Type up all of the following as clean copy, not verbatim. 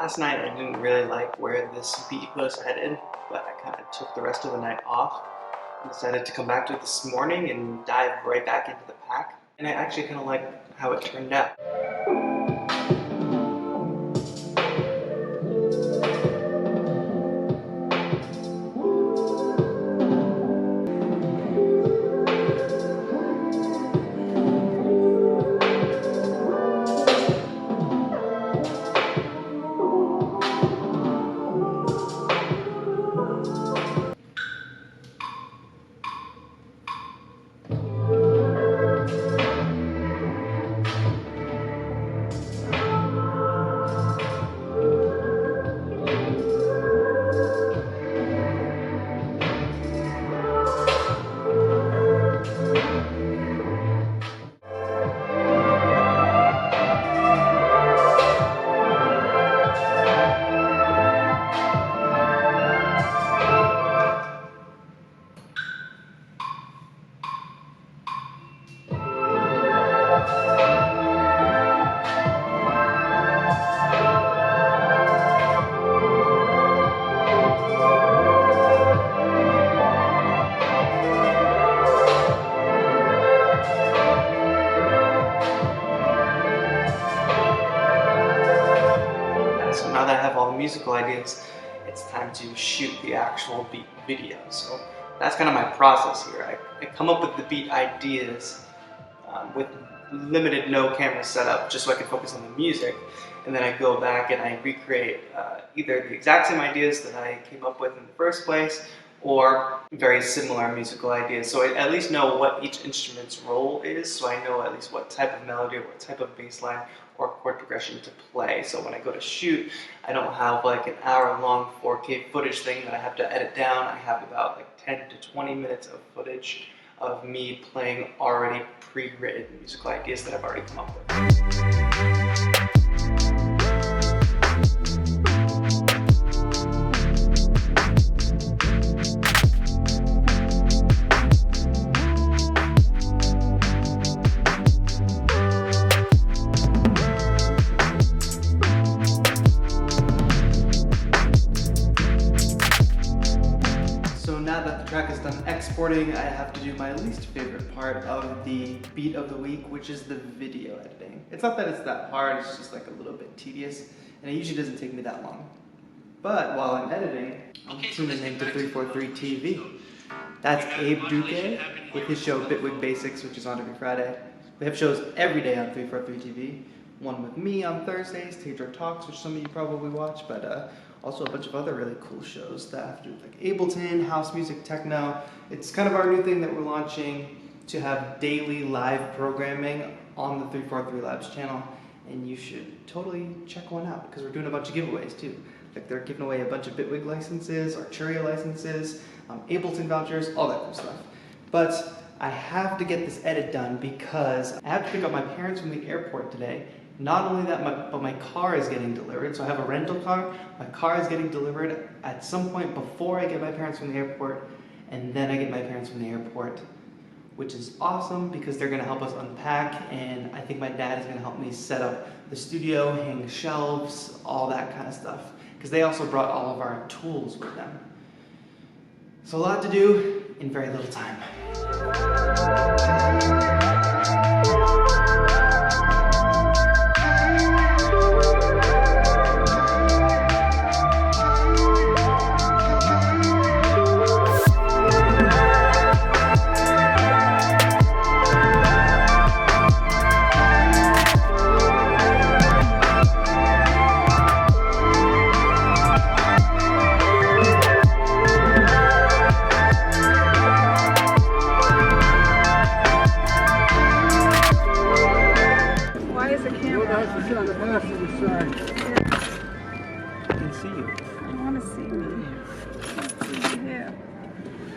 last night I didn't really like where this beat was headed, but I kind of took the rest of the night off and decided to come back to it this morning and dive right back into the pack. And I actually kind of like how it turned out. So now that I have all the musical ideas, it's time to shoot the actual beat video. So that's kind of my process here. I come up with the beat ideas with limited no camera setup just so I can focus on the music, and then I go back and I recreate either the exact same ideas that I came up with in the first place or very similar musical ideas. So I at least know what each instrument's role is, so I know at least what type of melody or what type of bass line or chord progression to play. So when I go to shoot, I don't have like an hour-long 4K footage thing that I have to edit down. I have about like 10 to 20 minutes of footage of me playing already pre-written musical ideas that I've already come up with. Now that the track is done exporting, I have to do my least favorite part of the beat of the week, which is the video editing. It's not that it's that hard, it's just like a little bit tedious, and it usually doesn't take me that long. But while I'm editing, I'm tuning into 343 TV. That's Abe Duque with his show Bitwig Basics, which is on every Friday. We have shows every day on 343 TV. One with me on Thursdays, TAETRO Talks, which some of you probably watch, but also a bunch of other really cool shows that have to do with like Ableton, house music, techno. It's kind of our new thing that we're launching to have daily live programming on the 343 Labs channel, and you should totally check one out because we're doing a bunch of giveaways too. Like they're giving away a bunch of Bitwig licenses, Arturia licenses, Ableton vouchers, all that cool stuff. But I have to get this edit done because I have to pick up my parents from the airport today. Not only that, but my car is getting delivered, so I have a rental car. My car is getting delivered at some point before I get my parents from the airport, and then I get my parents from the airport, which is awesome because they're gonna help us unpack, and I think my dad is gonna help me set up the studio, hang shelves, all that kind of stuff, because they also brought all of our tools with them. So a lot to do in very little time.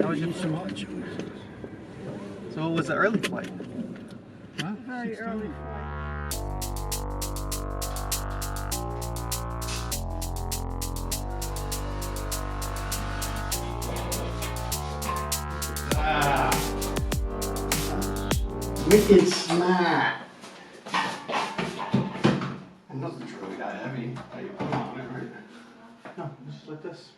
How was your flight? So it was an early flight. Huh? Very early flight. Wicked smart. must be really that heavy. How you put it on it, right? No, just like this.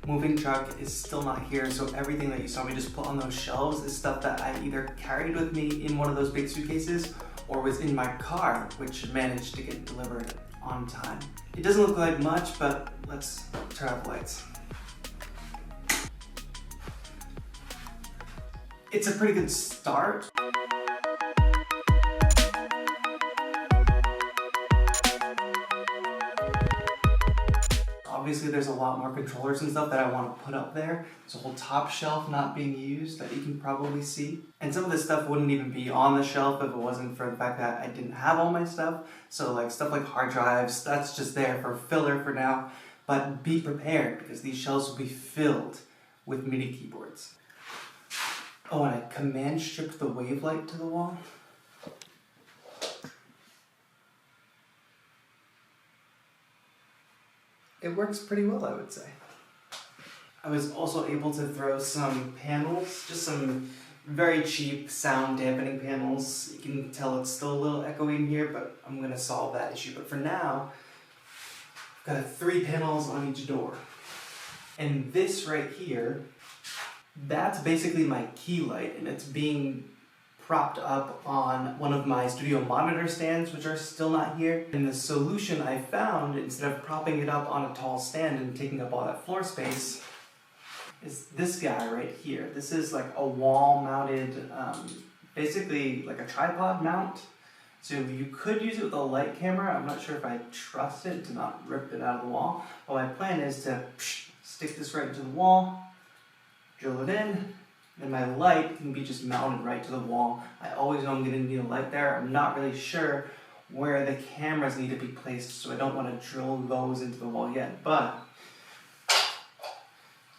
Moving truck is still not here, so everything that you saw me just put on those shelves is stuff that I either carried with me in one of those big suitcases or was in my car, which managed to get delivered on time. It doesn't look like much, but let's turn off the lights. It's a pretty good start. Obviously there's a lot more controllers and stuff that I want to put up there. There's a whole top shelf not being used that you can probably see. And some of this stuff wouldn't even be on the shelf if it wasn't for the fact that I didn't have all my stuff. So like stuff like hard drives, that's just there for filler for now. But be prepared because these shelves will be filled with MIDI keyboards. Oh, and I command stripped the wave light to the wall. It works pretty well, I would say. I was also able to throw some panels, just some very cheap sound dampening panels. You can tell it's still a little echoey in here, but I'm gonna solve that issue. But for now, I've got 3 panels on each door. And this right here, that's basically my key light, and it's being propped up on one of my studio monitor stands, which are still not here. And the solution I found, instead of propping it up on a tall stand and taking up all that floor space, is this guy right here. This is like a wall-mounted, basically like a tripod mount. So you could use it with a light camera. I'm not sure if I trust it to not rip it out of the wall. But my plan is to stick this right into the wall, drill it in, and my light can be just mounted right to the wall. I always know I'm going to need a light there. I'm not really sure where the cameras need to be placed, so I don't want to drill those into the wall yet. But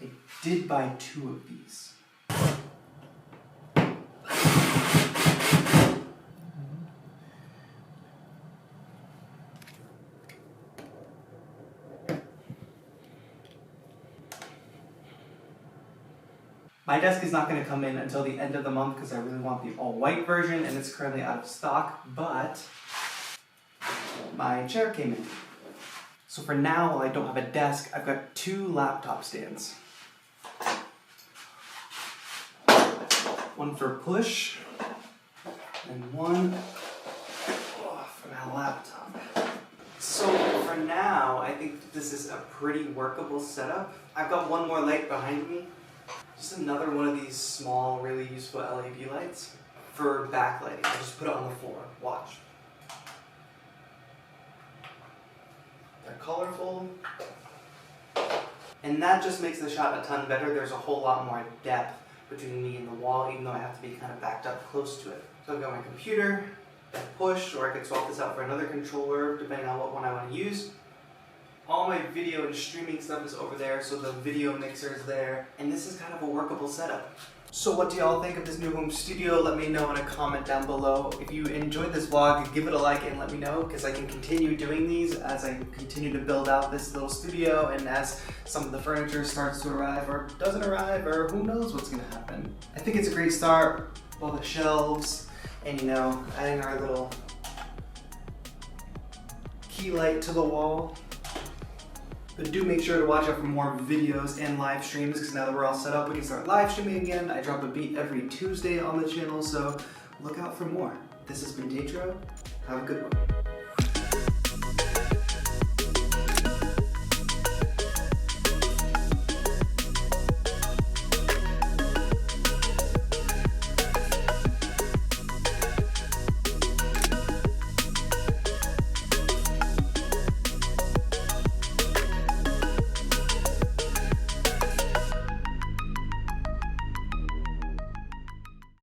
I did buy 2 of these. My desk is not going to come in until the end of the month because I really want the all-white version and it's currently out of stock, but my chair came in. So for now, while I don't have a desk, I've got 2 laptop stands. One for push and one for my laptop. So for now, I think this is a pretty workable setup. I've got one more light behind me. Just another one of these small, really useful LED lights for backlighting. I just put it on the floor. Watch. They're colorful. And that just makes the shot a ton better. There's a whole lot more depth between me and the wall, even though I have to be kind of backed up close to it. So I've got my computer, push, or I could swap this out for another controller, depending on what one I want to use. All my video and streaming stuff is over there, so the video mixer is there, and this is kind of a workable setup. So what do y'all think of this new home studio? Let me know in a comment down below. If you enjoyed this vlog, give it a like and let me know, because I can continue doing these as I continue to build out this little studio and as some of the furniture starts to arrive or doesn't arrive, or who knows what's gonna happen. I think it's a great start, all the shelves, and you know, adding our little key light to the wall. But do make sure to watch out for more videos and live streams, because now that we're all set up, we can start live streaming again. I drop a beat every Tuesday on the channel, so look out for more. This has been TAETRO. Have a good one.